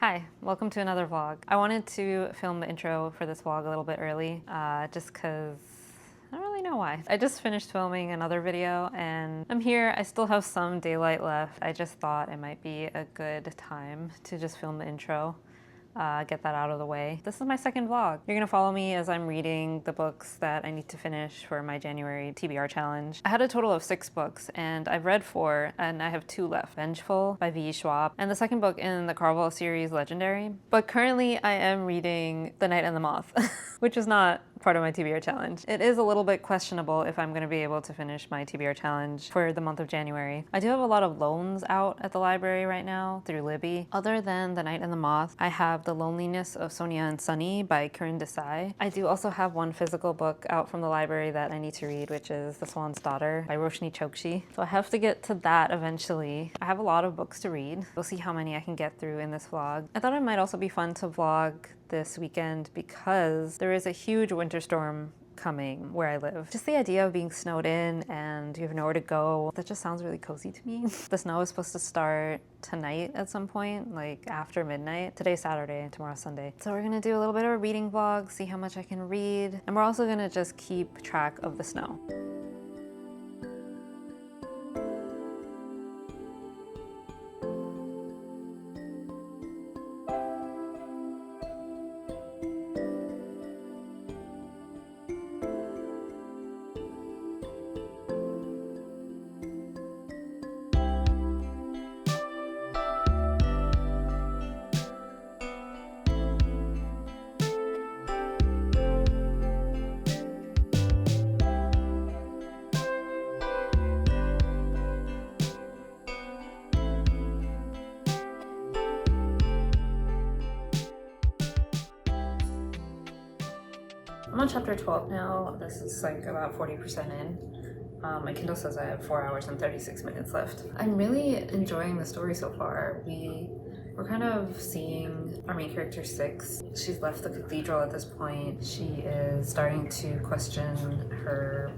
Hi, welcome to another vlog. I wanted to film the intro for this vlog a little bit early, just because I don't really know why. I just finished filming another video and I'm here. I still have some daylight left. I just thought it might be a good time to just film the intro. Get that out of the way. This is my second vlog. You're gonna follow me as I'm reading the books that I need to finish for my January TBR challenge. I had a total of 6 books and I've read 4 and I have 2 left. Vengeful by Schwab and the second book in the Carvel series, Legendary. But currently I am reading The Knight and the Moth, which is not part of my TBR challenge. It is a little bit questionable if I'm gonna be able to finish my TBR challenge for the month of January. I do have a lot of loans out at the library right now through Libby. Other than The Knight and the Moth, I have The Loneliness of Sonia and Sunny by Kiran Desai. I do also have one physical book out from the library that I need to read, which is The Swan's Daughter by Roshni Chokshi. So I have to get to that eventually. I have a lot of books to read. We'll see how many I can get through in this vlog. I thought it might also be fun to vlog this weekend because there is a huge winter storm coming where I live. Just the idea of being snowed in and you have nowhere to go, that just sounds really cozy to me. The snow is supposed to start tonight at some point, like after midnight. Today's Saturday and tomorrow's Sunday. So we're gonna do a little bit of a reading vlog, see how much I can read, and we're also gonna just keep track of the snow. I'm on chapter 12 now. This is like about 40% in. My Kindle says I have 4 hours and 36 minutes left. I'm really enjoying the story so far. We're kind of seeing our main character, Six. She's left the cathedral at this point. She is starting to question her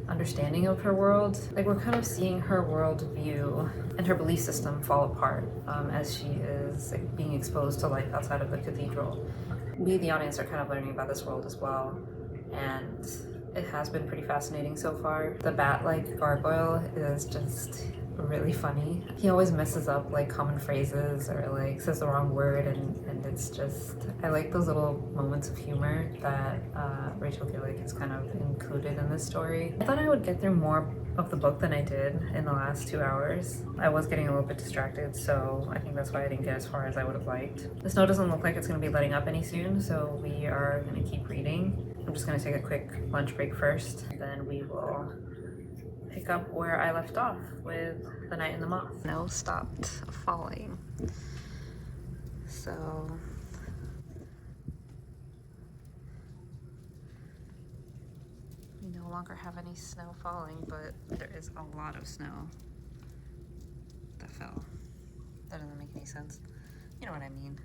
understanding of her world. Like, we're kind of seeing her worldview and her belief system fall apart as she is like, being exposed to life outside of the cathedral. We, the audience, are kind of learning about this world as well, and it has been pretty fascinating so far. The bat-like gargoyle is just really funny. He always messes up like common phrases or like says the wrong word, and it's just, I like those little moments of humor that Rachel Gillig has kind of included in this story. I thought I would get through more of the book than I did in the last 2 hours. I was getting a little bit distracted, so I think that's why I didn't get as far as I would have liked. The snow doesn't look like it's going to be letting up any soon, so we are going to keep reading. I'm just going to take a quick lunch break first, and then we will pick up where I left off with The Knight and the Moth. Snow stopped falling. So we no longer have any snow falling, but there is a lot of snow that fell. That doesn't make any sense. You know what I mean.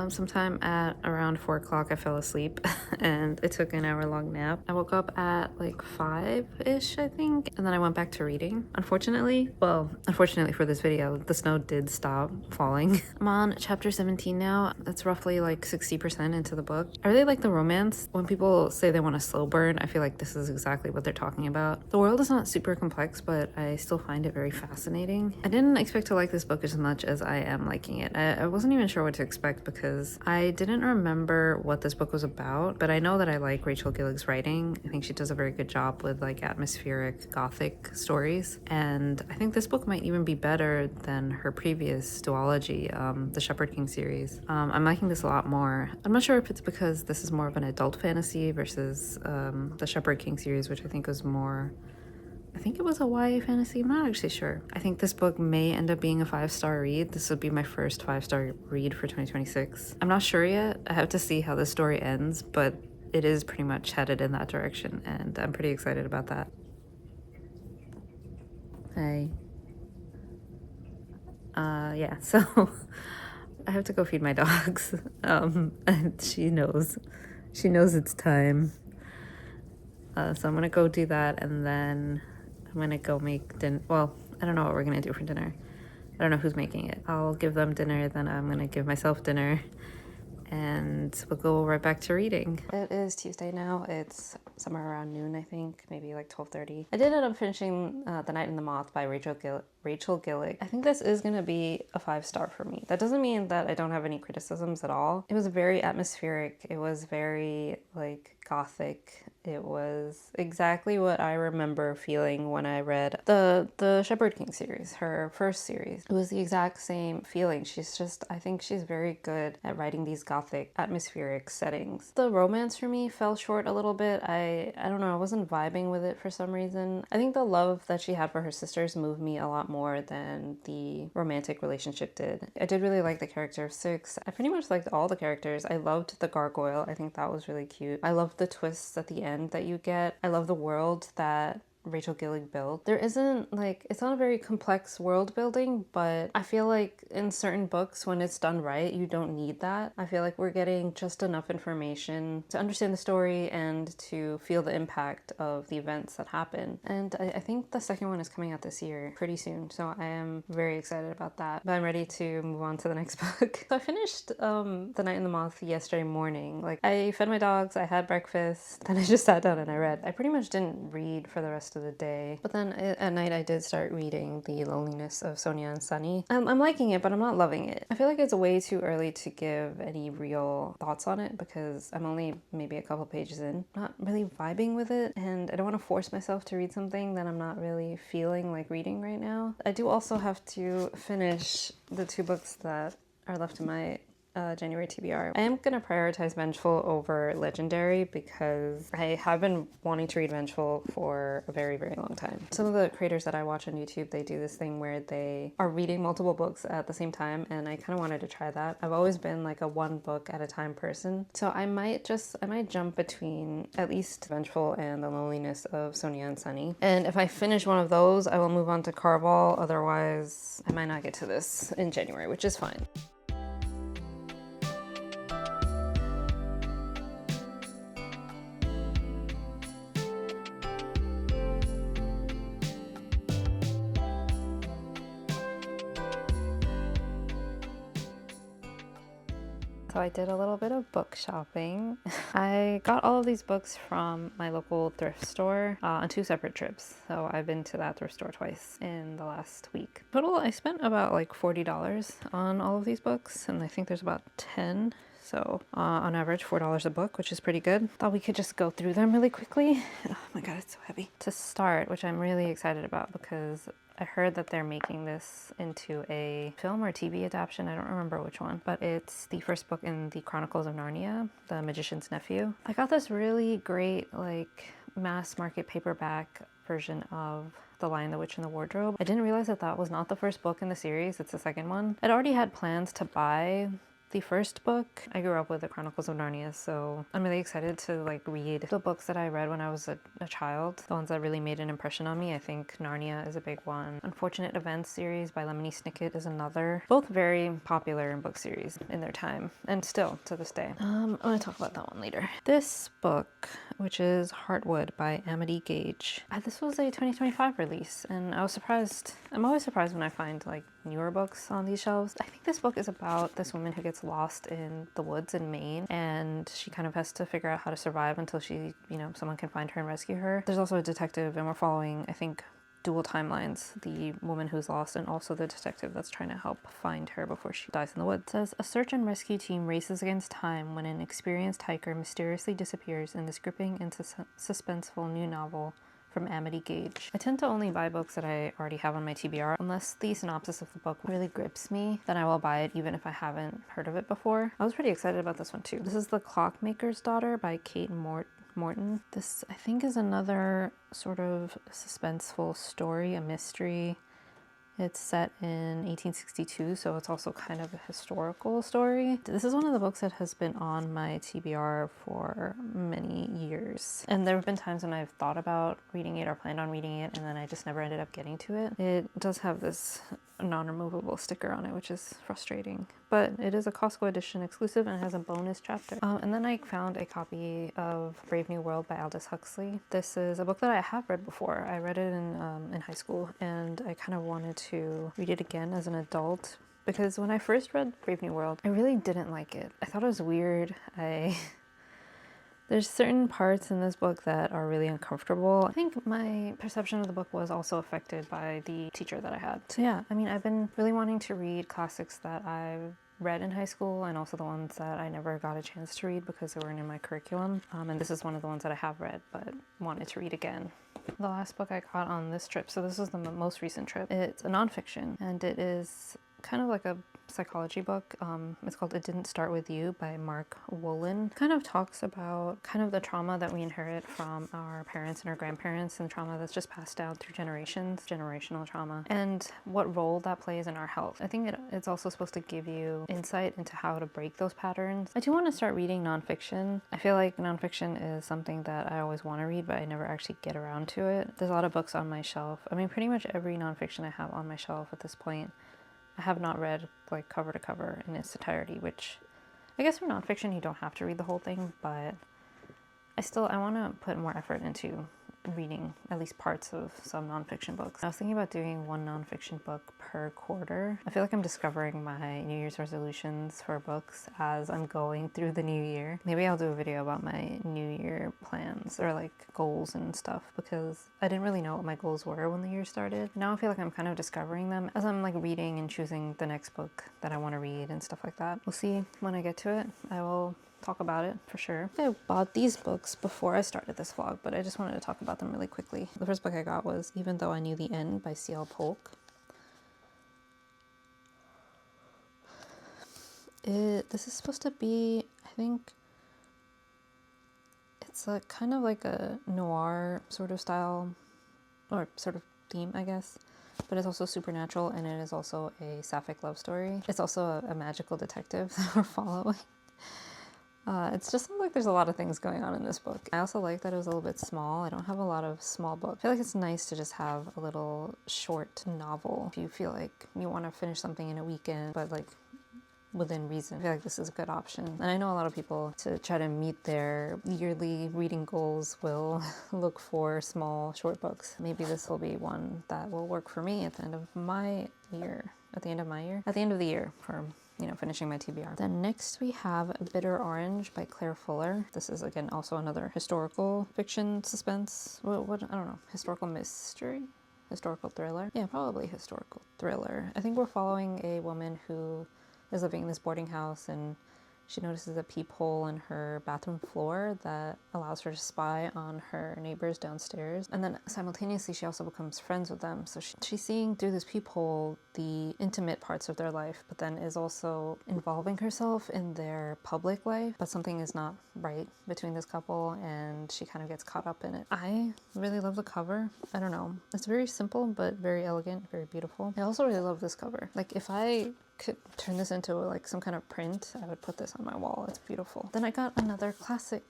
Sometime at around 4 o'clock I fell asleep and I took an hour-long nap. I woke up at like 5-ish, I think, and then I went back to reading. Unfortunately for this video, the snow did stop falling. I'm on chapter 17 now. That's roughly like 60% into the book. I really like the romance. When people say they want a slow burn, I feel like this is exactly what they're talking about. The world is not super complex, but I still find it very fascinating. I didn't expect to like this book as much as I am liking it. I wasn't even sure what to expect because I didn't remember what this book was about, but I know that I like Rachel Gillig's writing. I think she does a very good job with like atmospheric gothic stories, and I think this book might even be better than her previous duology, the Shepherd King series. I'm liking this a lot more. I'm not sure if it's because this is more of an adult fantasy versus the Shepherd King series, which I think was more, I think it was a YA fantasy. I'm not actually sure. I think this book may end up being a 5-star read. This would be my first 5-star read for 2026. I'm not sure yet. I have to see how the story ends, but it is pretty much headed in that direction, and I'm pretty excited about that. Hey. Yeah, so I have to go feed my dogs. And she knows it's time. So I'm gonna go do that, and then I'm gonna go make dinner. Well, I don't know what we're gonna do for dinner. I don't know who's making it. I'll give them dinner, then I'm gonna give myself dinner, and we'll go right back to reading. It is Tuesday now. It's somewhere around noon, I think, maybe like 12:30. I did end up finishing The Knight and the Moth by Rachel Gillig. I think this is gonna be a 5-star for me. That doesn't mean that I don't have any criticisms at all. It was very atmospheric. It was very like gothic. It was exactly what I remember feeling when I read the Shepherd King series, her first series. It was the exact same feeling. I think she's very good at writing these gothic atmospheric settings. The romance for me fell short a little bit. I don't know, I wasn't vibing with it for some reason. I think the love that she had for her sisters moved me a lot more than the romantic relationship did. I did really like the character of Six. I pretty much liked all the characters. I loved the gargoyle. I think that was really cute. I loved the twists at the end that you get. I love the world that Rachel Gillig built. There isn't like, it's not a very complex world building, but I feel like in certain books, when it's done right, you don't need that. I feel like we're getting just enough information to understand the story and to feel the impact of the events that happen. And I think the second one is coming out this year pretty soon, so I am very excited about that. But I'm ready to move on to the next book. So I finished The Knight and the Moth yesterday morning. Like, I fed my dogs, I had breakfast, then I just sat down and I read. I pretty much didn't read for the rest of the day. But then at night I did start reading The Loneliness of Sonia and Sunny. I'm liking it, but I'm not loving it. I feel like it's way too early to give any real thoughts on it because I'm only maybe a couple pages in. I'm not really vibing with it, and I don't want to force myself to read something that I'm not really feeling like reading right now. I do also have to finish the 2 books that are left in my January TBR. I am going to prioritize Vengeful over Legendary because I have been wanting to read Vengeful for a very, very long time. Some of the creators that I watch on YouTube, they do this thing where they are reading multiple books at the same time, and I kind of wanted to try that. I've always been like a 1 book at a time person, so I might jump between at least Vengeful and The Loneliness of Sonia and Sunny. And if I finish one of those, I will move on to Caraval. Otherwise, I might not get to this in January, which is fine. So I did a little bit of book shopping. I got all of these books from my local thrift store on 2 separate trips. So I've been to that thrift store twice in the last week. Total, I spent about like $40 on all of these books, and I think there's about 10. So on average, $4 a book, which is pretty good. Thought we could just go through them really quickly. Oh my god, it's so heavy. To start, which I'm really excited about because I heard that they're making this into a film or TV adaptation. I don't remember which one, but it's the first book in the Chronicles of Narnia, The Magician's Nephew. I got this really great like mass market paperback version of The Lion, the Witch, and the Wardrobe. I didn't realize that that was not the first book in the series. It's the second one. I'd already had plans to buy the first book. I grew up with the Chronicles of Narnia, so I'm really excited to like read the books that I read when I was a child, the ones that really made an impression on me. I think Narnia is a big one. Unfortunate Events series by Lemony Snicket is another. Both very popular in book series in their time, and still to this day. I'm gonna talk about that one later. This book, which is Heartwood by Amity Gage. This was a 2025 release, and I was surprised. I'm always surprised when I find like newer books on these shelves. I think this book is about this woman who gets lost in the woods in Maine, and she kind of has to figure out how to survive until she, someone can find her and rescue her. There's also a detective, and we're following, I think, dual timelines, the woman who's lost and also the detective that's trying to help find her before she dies in the woods. It says, a search and rescue team races against time when an experienced hiker mysteriously disappears in this gripping and suspenseful new novel from Amity Gage. I tend to only buy books that I already have on my TBR. Unless the synopsis of the book really grips me, then I will buy it even if I haven't heard of it before. I was pretty excited about this one too. This is The Clockmaker's Daughter by Kate Morton. This, I think, is another sort of suspenseful story, a mystery. It's set in 1862, so it's also kind of a historical story. This is one of the books that has been on my TBR for many years. And there have been times when I've thought about reading it or planned on reading it, and then I just never ended up getting to it. It does have this a non-removable sticker on it, which is frustrating. But it is a Costco edition exclusive and it has a bonus chapter. And then I found a copy of Brave New World by Aldous Huxley. This is a book that I have read before. I read it in high school, and I kind of wanted to read it again as an adult, because when I first read Brave New World, I really didn't like it. I thought it was weird. There's certain parts in this book that are really uncomfortable. I think my perception of the book was also affected by the teacher that I had. So yeah, I mean, I've been really wanting to read classics that I've read in high school, and also the ones that I never got a chance to read because they weren't in my curriculum. And this is one of the ones that I have read but wanted to read again. The last book I got on this trip, so this is the most recent trip, it's a nonfiction, and it is kind of like a psychology book. It's called It Didn't Start With You by Mark Wolin. Kind of talks about kind of the trauma that we inherit from our parents and our grandparents, and trauma that's just passed down through generations, generational trauma, and what role that plays in our health. I think it's also supposed to give you insight into how to break those patterns. I do want to start reading nonfiction. I feel like nonfiction is something that I always want to read, but I never actually get around to it. There's a lot of books on my shelf. I mean, pretty much every nonfiction I have on my shelf at this point, I have not read like cover to cover in its entirety, which I guess for nonfiction you don't have to read the whole thing, but I want to put more effort into reading at least parts of some nonfiction books. I was thinking about doing one nonfiction book per quarter. I feel like I'm discovering my New Year's resolutions for books as I'm going through the new year. Maybe I'll do a video about my New Year plans or like goals and stuff, because I didn't really know what my goals were when the year started. Now I feel like I'm kind of discovering them as I'm like reading and choosing the next book that I want to read and stuff like that. We'll see when I get to it. I will talk about it for sure. I bought these books before I started this vlog, but I just wanted to talk about them really quickly. The first book I got was Even Though I Knew the End by C.L. Polk. This is supposed to be, I think, it's a kind of like a noir sort of style, or sort of theme, I guess. But it's also supernatural, and it is also a sapphic love story. It's also a magical detective that we're following. It's just like there's a lot of things going on in this book. I also like that it was a little bit small. I don't have a lot of small books. I feel like it's nice to just have a little short novel if you feel like you want to finish something in a weekend, but like within reason. I feel like this is a good option. And I know a lot of people, to try to meet their yearly reading goals, will look for small short books. Maybe this will be one that will work for me at the end of my year. At the end of the year for, you know, finishing my TBR. Then next we have Bitter Orange by Claire Fuller. This is again also another historical fiction suspense. What I don't know, historical mystery? Historical thriller? Yeah, probably historical thriller. I think we're following a woman who is living in this boarding house, and she notices a peephole in her bathroom floor that allows her to spy on her neighbors downstairs. And then simultaneously, she also becomes friends with them. So she's seeing through this peephole the intimate parts of their life, but then is also involving herself in their public life. But something is not right between this couple, and she kind of gets caught up in it. I really love the cover. I don't know. It's very simple, but very elegant, very beautiful. I also really love this cover. Like, if I could turn this into like some kind of print, I would put this on my wall. It's beautiful. Then I got another classic,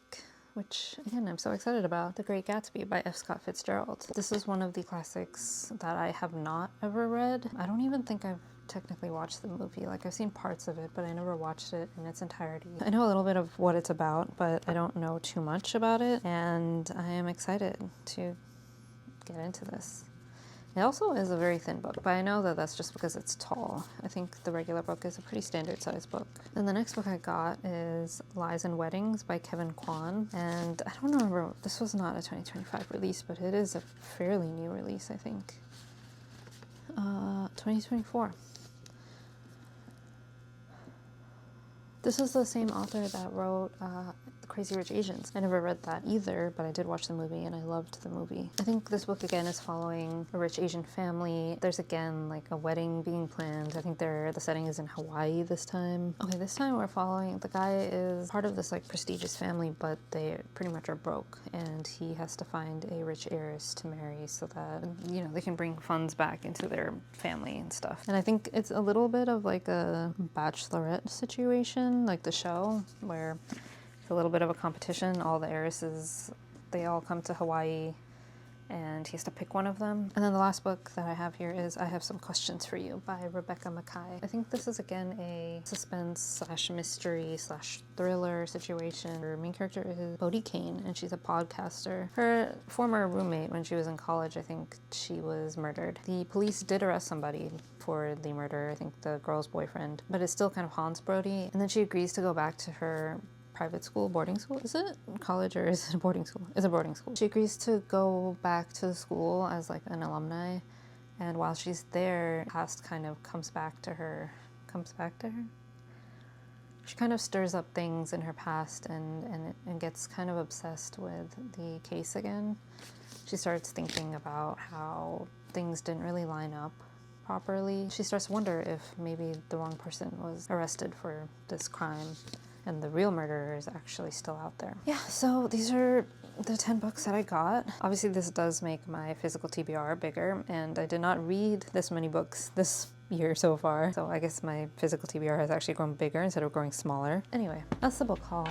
which again I'm so excited about, The Great Gatsby by F. Scott Fitzgerald. This is one of the classics that I have not ever read. I don't even think I've technically watched the movie. Like, I've seen parts of it, but I never watched it in its entirety. I know a little bit of what it's about, but I don't know too much about it, and I am excited to get into this. It also is a very thin book, but I know that that's just because it's tall. I think the regular book is a pretty standard sized book. Then the next book I got is Lies and Weddings by Kevin Kwan. And I don't remember, this was not a 2025 release, but it is a fairly new release, I think. 2024. This is the same author that wrote Crazy Rich Asians. I never read that either, but I did watch the movie and I loved the movie. I think this book again is following a rich Asian family. There's again like a wedding being planned. I think the setting is in Hawaii this time. Okay, this time we're following, the guy is part of this like prestigious family, but they pretty much are broke, and he has to find a rich heiress to marry so that, you know, they can bring funds back into their family and stuff. And I think it's a little bit of like a Bachelorette situation, like the show, where it's a little bit of a competition. All the heiresses, they all come to Hawaii and he has to pick one of them. And then the last book that I have here is I Have Some Questions for You by Rebecca Mackay. I think this is again a suspense slash mystery slash thriller situation. Her main character is Bodhi Kane, and she's a podcaster. Her former roommate when she was in college, I think she was murdered. The police did arrest somebody for the murder, I think the girl's boyfriend, but it still kind of haunts Brody. And then she agrees to go back to her private school, boarding school? Is it college or is it a boarding school? It's a boarding school. She agrees to go back to the school as like an alumni, and while she's there, past kind of comes back to her. She kind of stirs up things in her past and gets kind of obsessed with the case again. She starts thinking about how things didn't really line up properly. She starts to wonder if maybe the wrong person was arrested for this crime and the real murderer is actually still out there. Yeah, so these are the 10 books that I got. Obviously this does make my physical TBR bigger, and I did not read this many books this year so far, so I guess my physical TBR has actually grown bigger instead of growing smaller. Anyway, that's the book haul.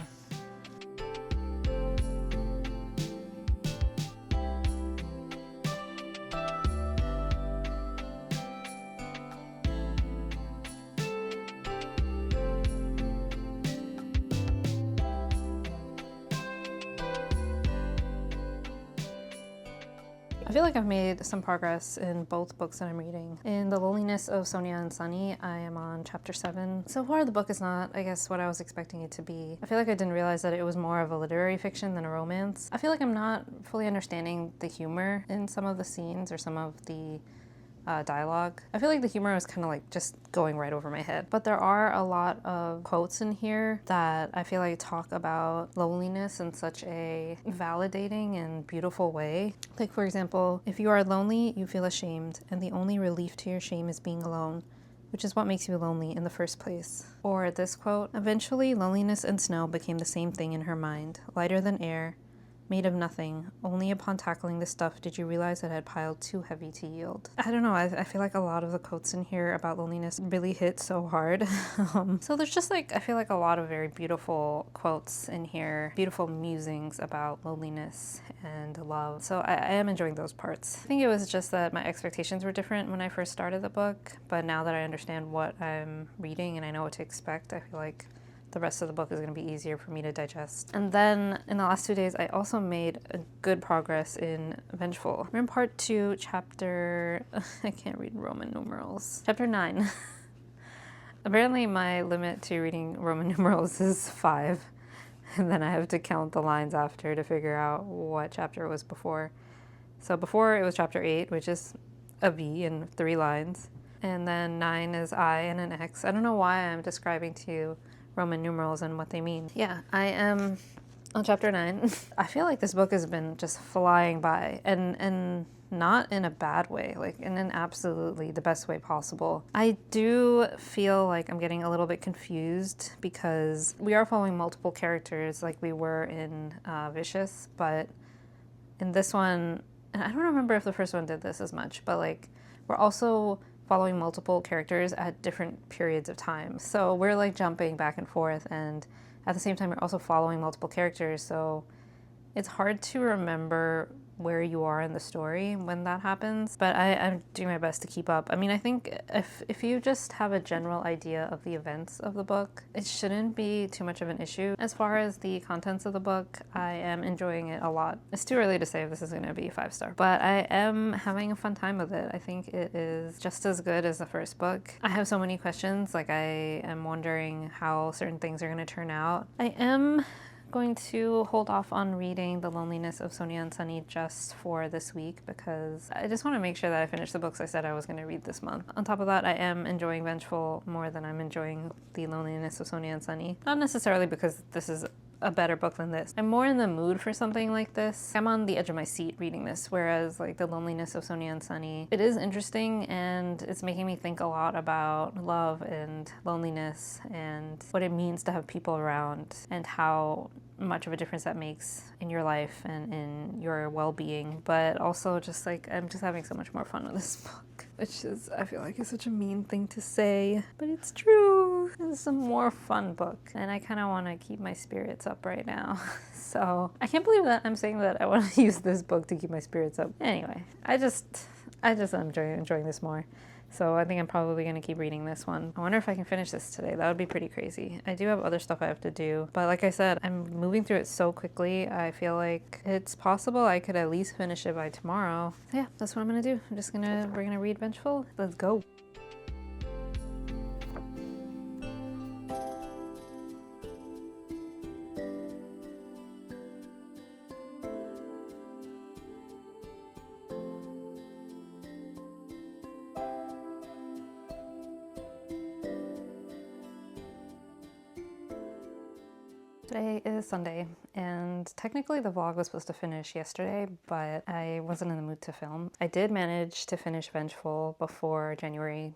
I feel like I've made some progress in both books that I'm reading. In The Loneliness of Sonia and Sunny, I am on chapter 7. So far the book is not, I guess, what I was expecting it to be. I feel like I didn't realize that it was more of a literary fiction than a romance. I feel like I'm not fully understanding the humor in some of the scenes or some of the dialogue. I feel like the humor was kind of like just going right over my head. But there are a lot of quotes in here that I feel like talk about loneliness in such a validating and beautiful way. Like, for example, if you are lonely, you feel ashamed, and the only relief to your shame is being alone, which is what makes you lonely in the first place. Or this quote, eventually loneliness and snow became the same thing in her mind, lighter than air, made of nothing. Only upon tackling the stuff did you realize it had piled too heavy to yield. I don't know, I feel like a lot of the quotes in here about loneliness really hit so hard. So there's just like, I feel like a lot of very beautiful quotes in here, beautiful musings about loneliness and love. So I am enjoying those parts. I think it was just that my expectations were different when I first started the book, but now that I understand what I'm reading and I know what to expect, I feel like the rest of the book is going to be easier for me to digest. And then in the last 2 days, I also made a good progress in Vengeful. We're in part 2, chapter... I can't read Roman numerals. Chapter 9. Apparently my limit to reading Roman numerals is 5. And then I have to count the lines after to figure out what chapter it was before. So before it was chapter 8, which is a V and 3 lines. And then 9 is I and an X. I don't know why I'm describing to you Roman numerals and what they mean. Yeah, I am on chapter 9. I feel like this book has been just flying by, and not in a bad way, like in an absolutely the best way possible. I do feel like I'm getting a little bit confused because we are following multiple characters like we were in Vicious, but in this one, and I don't remember if the first one did this as much, but like we're also following multiple characters at different periods of time. So we're like jumping back and forth, and at the same time we're also following multiple characters, so it's hard to remember where you are in the story when that happens, but I'm doing my best to keep up. I mean, I think if you just have a general idea of the events of the book, it shouldn't be too much of an issue. As far as the contents of the book, I am enjoying it a lot. It's too early to say if this is going to be 5-star, but I am having a fun time with it. I think it is just as good as the first book. I have so many questions, like I am wondering how certain things are going to turn out. I am going to hold off on reading The Loneliness of Sonia and Sunny just for this week because I just want to make sure that I finish the books I said I was going to read this month. On top of that, I am enjoying Vengeful more than I'm enjoying The Loneliness of Sonia and Sunny. Not necessarily because this is a better book than this. I'm more in the mood for something like this. I'm on the edge of my seat reading this, whereas like The Loneliness of Sonia and Sunny, it is interesting and it's making me think a lot about love and loneliness and what it means to have people around and how much of a difference that makes in your life and in your well-being. But also just like, I'm just having so much more fun with this book, which is, I feel like is such a mean thing to say, but it's true. some more fun book. And I kind of want to keep my spirits up right now. So I can't believe that I'm saying that I want to use this book to keep my spirits up. Anyway, I just am enjoying this more. So I think I'm probably going to keep reading this one. I wonder if I can finish this today. That would be pretty crazy. I do have other stuff I have to do. But like I said, I'm moving through it so quickly. I feel like it's possible I could at least finish it by tomorrow. So yeah, that's what I'm going to do. We're going to read Vengeful. Let's go. Today is Sunday, and technically the vlog was supposed to finish yesterday, but I wasn't in the mood to film. I did manage to finish Vengeful before January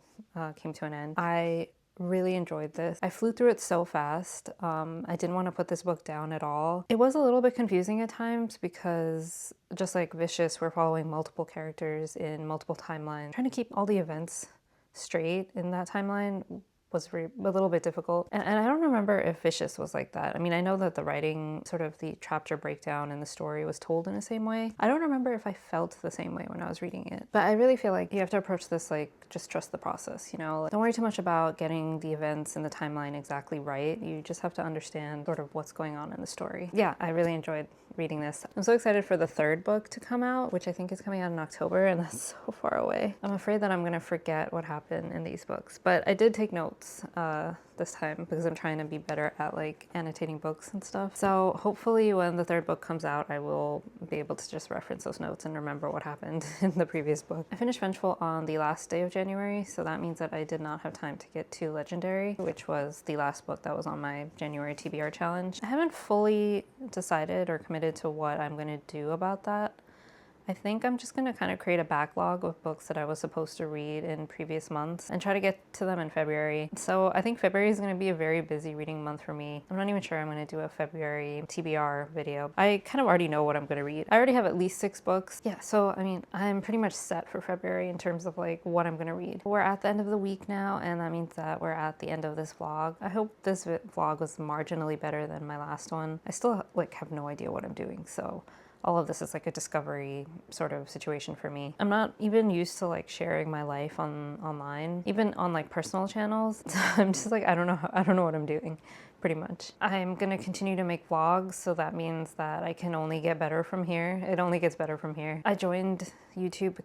came to an end. I really enjoyed this. I flew through it so fast. I didn't want to put this book down at all. It was a little bit confusing at times because just like Vicious, we're following multiple characters in multiple timelines. Trying to keep all the events straight in that timeline was a little bit difficult. And I don't remember if Vicious was like that. I mean, I know that the writing, sort of the chapter breakdown in the story was told in the same way. I don't remember if I felt the same way when I was reading it. But I really feel like you have to approach this like, just trust the process, you know? Like, don't worry too much about getting the events in the timeline exactly right. You just have to understand sort of what's going on in the story. Yeah, I really enjoyed reading this. I'm so excited for the third book to come out, which I think is coming out in October, and that's so far away. I'm afraid that I'm gonna forget what happened in these books, but I did take notes this time because I'm trying to be better at like annotating books and stuff. So hopefully when the third book comes out, I will be able to just reference those notes and remember what happened in the previous book. I finished Vengeful on the last day of January, so that means that I did not have time to get to Legendary, which was the last book that was on my January TBR challenge. I haven't fully decided or committed to what I'm going to do about that. I think I'm just going to kind of create a backlog of books that I was supposed to read in previous months and try to get to them in February. So I think February is going to be a very busy reading month for me. I'm not even sure I'm going to do a February TBR video. I kind of already know what I'm going to read. I already have at least 6 books. Yeah, so I mean, I'm pretty much set for February in terms of like what I'm going to read. We're at the end of the week now, and that means that we're at the end of this vlog. I hope this vlog was marginally better than my last one. I still like have no idea what I'm doing, so all of this is like a discovery sort of situation for me. I'm not even used to like sharing my life online, even on like personal channels. I'm just like, I don't know what I'm doing, pretty much. I'm gonna continue to make vlogs, so that means that I can only get better from here. It only gets better from here. I joined YouTube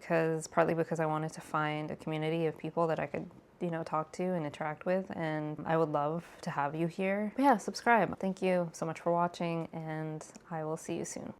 partly because I wanted to find a community of people that I could, you know, talk to and interact with, and I would love to have you here. But yeah, subscribe. Thank you so much for watching, and I will see you soon.